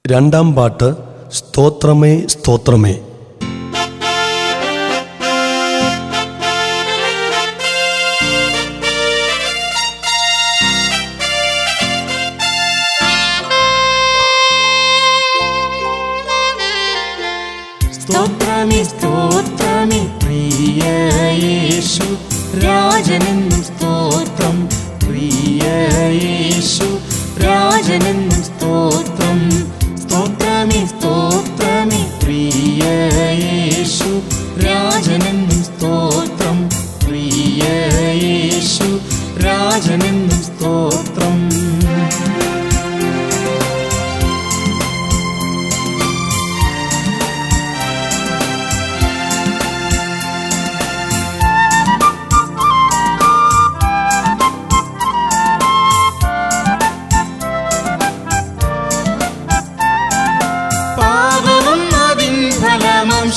രണ്ടാം പാട്ട് സ്തോത്രമേ സ്തോത്രമേ. സ്തോത്രമേ സ്തോത്രമേ പ്രിയ യേശു രാജനെന്നും സ്തോത്രം. പ്രിയ യേശു രാജനെന്നും സ്തോത്രം. സ്തോത്രമേ സ്തോത്രമേ പ്രിയ യേശു രാജനെന്നും സ്തോത്രം. പ്രിയ യേശു രാജനെന്നും സ്തോത്രം.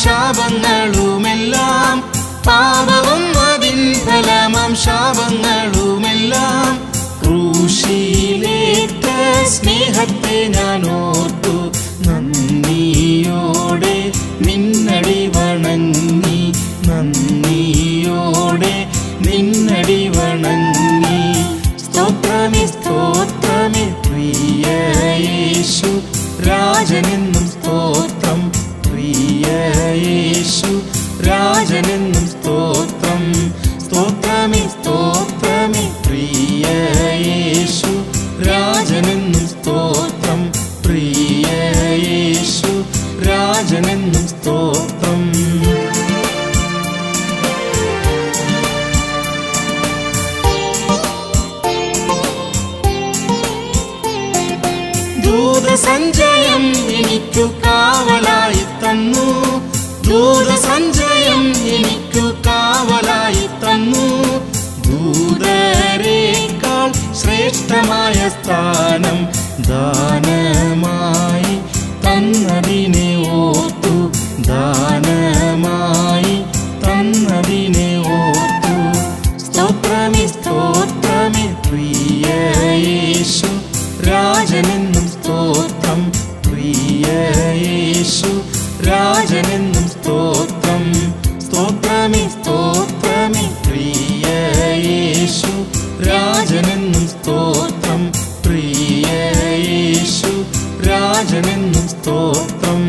ശാപങ്ങളുമെല്ലാം പാപവും അതിൻ ഫലമാം ശാപങ്ങളുമെല്ലാം ക്രൂശിലേറ്റ സ്നേഹത്തെ ഞാൻ ഓർത്തു നന്ദിയോടെ നിന്നടി വണങ്ങി. നന്ദിയോടെ നിന്നടി വണങ്ങി. സ്തോത്രമേ സ്തോത്രമേ പ്രിയ യേശു രാജനെന്നും സ്തോത്രം. പ്രിയ യേശു രാജനെന്നും സ്തോത്രം. സ്തോത്രമേ സ്തോത്രമേ പ്രിയ യേശു രാജനെന്നും സ്തോത്രം. പ്രിയ യേശു രാജനെന്നും സ്തോത്രം. ദൂതസഞ്ചയം എനിക്കു കാവലായി തന്നു. ദൂതസഞ്ചയം എനിക്കു കാവലായി തന്നു. ദൂതരേക്കാൾ ശ്രേഷ്ഠമായ സ്ഥാനം ദാനമായി തന്നതിനെ ഓർത്തു. ദാനമായി തന്നതിനെ ഓർത്തു. സ്തോത്രമേ സ്തോത്രമേ പ്രിയ യേശു രാജനെന്നും സ്തോത്രം. പ്രിയ യേശു രാജനെന്നും സ്തോത്രം. സ്തോത്രമേ സ്തോത്രമേ പ്രിയ യേശു രാജനെന്നും സ്തോത്രം. പ്രിയ യേശു രാജനെന്നും സ്തോത്രം.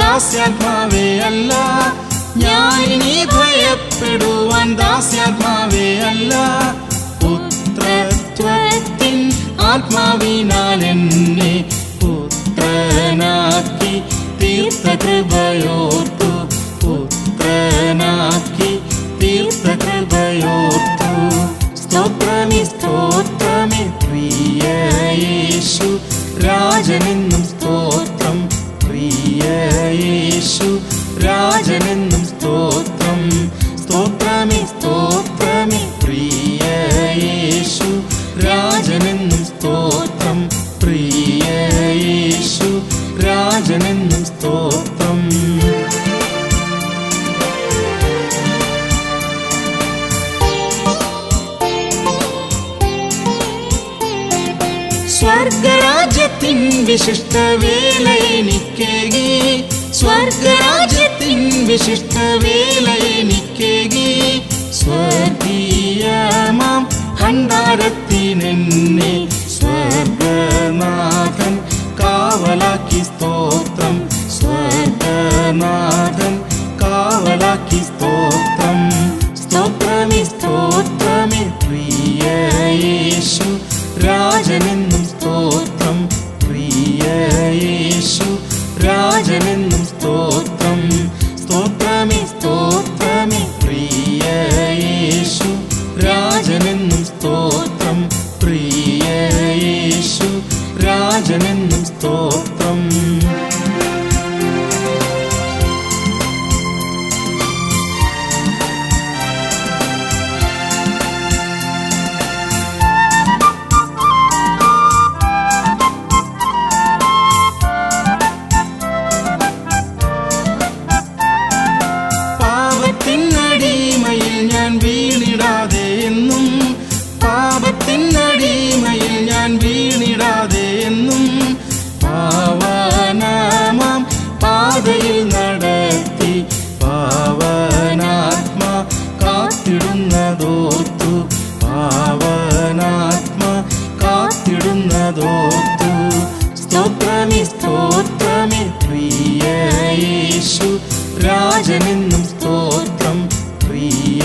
ദാസ്യാത്മാവേ അല്ല, ഞാനിനി ഭയപ്പെടുവാൻ ദാസ്യാത്മാവേ അല്ല. പുത്രത്വത്തിൻ ആത്മാവിനാൽ എന്നെ പുത്രനാക്കി തീർത്ത കൃപയോർത്തു. പുത്രനാക്കി തീർത്ത കൃപയോർത്തു. സ്തോത്രമേ സ്തോത്രമേ പ്രിയ യേശു രാജനെന്നും സ്തോത്രം. പ്രിയ യേശു രാജനെന്നും സ്തോത്രം. സ്തോത്രമേ സ്തോത്രമേ പ്രിയ യേശു രാജനെന്നും സ്തോത്രം. പ്രിയ യേശു രാജനെന്നും സ്തോത്രം. സ്വർഗരാജ്യത്തിൻ വിശിഷ്ട വേല എനിക്കേകി. സ്വർഗരാജ്യത്തിൻ വിശിഷ്ട വേല എനിക്കേകി. സ്വർഗീയമാം ഭണ്ഡാരത്തിനെന്നെ സ്വർഗനാഥൻ കാവലാക്കി സ്തോത്രം. സ്വർഗനാഥൻ കാവലാക്കി സ്തോത്രം. സ്തോത്രമേ സ്തോത്രമേ പ്രിയ യേശു രാജനെന്നും സ്തോത്രം. പ്രിയ യേശു രാജനെന്നും സ്തോത്രം. സ്തോത്രമേ സ്തോത്രമേ പ്രിയ യേശു രാജനെന്നും സ്തോത്രം. പ്രിയ യേശു രാജനെന്നും സ്തോത്രം. എന്നും പാപത്തിനടിമയിൽ ഞാൻ വീണിടാതെ എന്നും പാവനാമാം പാതയിൽ നടത്തി പാവനാത്മാ കാത്തിടുന്നതോർത്തു പാവനാത്മാ കാത്തിടുന്നതോർത്തു സ്തോത്രമേ സ്തോത്രമേ പ്രിയ യേശു രാജനെന്നും സ്തോത്രം പ്രിയ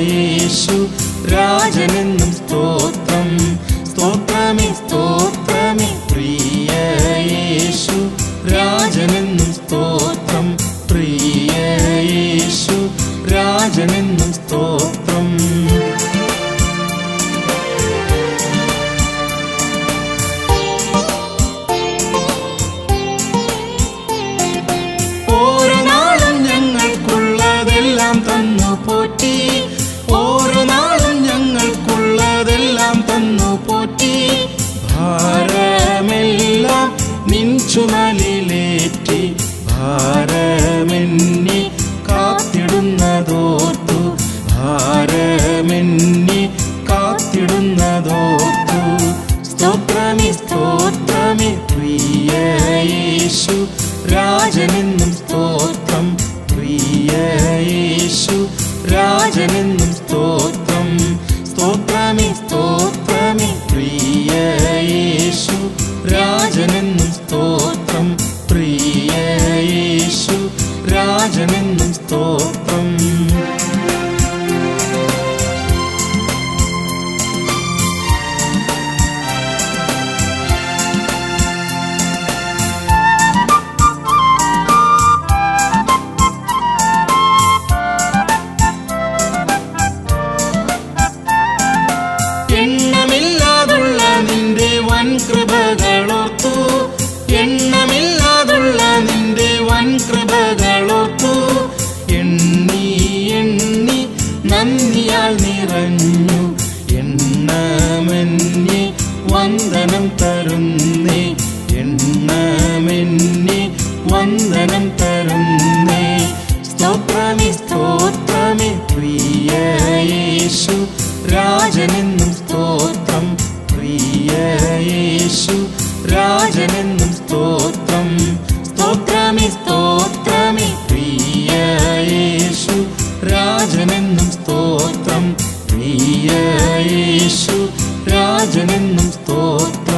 യേശു രാജനെന്നും സ്തോത്രം സ്തോത്രമേ സ്തോത്രമേ പ്രിയ യേശു രാജനെന്നും സ്തോത്രം പ്രിയ യേശു രാജനെന്നും സ്തോത്രം ഓരോ നാളും ഞങ്ങൾക്കുള്ളതെല്ലാം തന്നു പോറ്റി ഓരോ നാളും ഞങ്ങൾക്കുള്ളതെല്ലാം തന്നു പോറ്റി ഭാരമെല്ലാം നിൻ ചുമലിലേറ്റി ഭാരമെന്നി കാത്തിടുന്നതോർത്തു ഭാരമെന്നി കാത്തിടുന്നതോർത്തു സ്തോത്രമേ സ്തോത്രമേ പ്രിയ യേശു രാജനെന്നും സ്തോത്രം പ്രിയ യേശു രാജനെന്നും സ്തോത്രം സ്തോത്രമേ സ്തോത്രമേ പ്രിയ യേശു രാജനെന്നും സ്തോത്രം പ്രിയ യേശു രാജനെന്നും സ്തോത്രം എണ്ണമില്ലാതുള്ള നിന്റെ വൻ കൃപകളോർത്തു എണ്ണമില്ലാതുള്ള നിന്റെ വൻ കൃപകളോർത്തു എണ്ണി എണ്ണി നന്ദിയാൽ നിറഞ്ഞു എണ്ണമെന്നെ വന്ദനം തരുന്നേ എണ്ണമെന്നെ വന്ദനം തരുന്നേ സ്തോത്രമേ സ്തോത്രമേ പ്രിയ യേശു രാജനെന്നും സ്തോത്രം പ്രിയ യേശു രാജനെന്നും സ്തോത്രം സ്തോത്രമേ സ്തോത്രമേ പ്രിയ യേശു രാജനെന്നും സ്തോത്രം പ്രിയ യേശു രാജനെന്നും സ്തോത്രം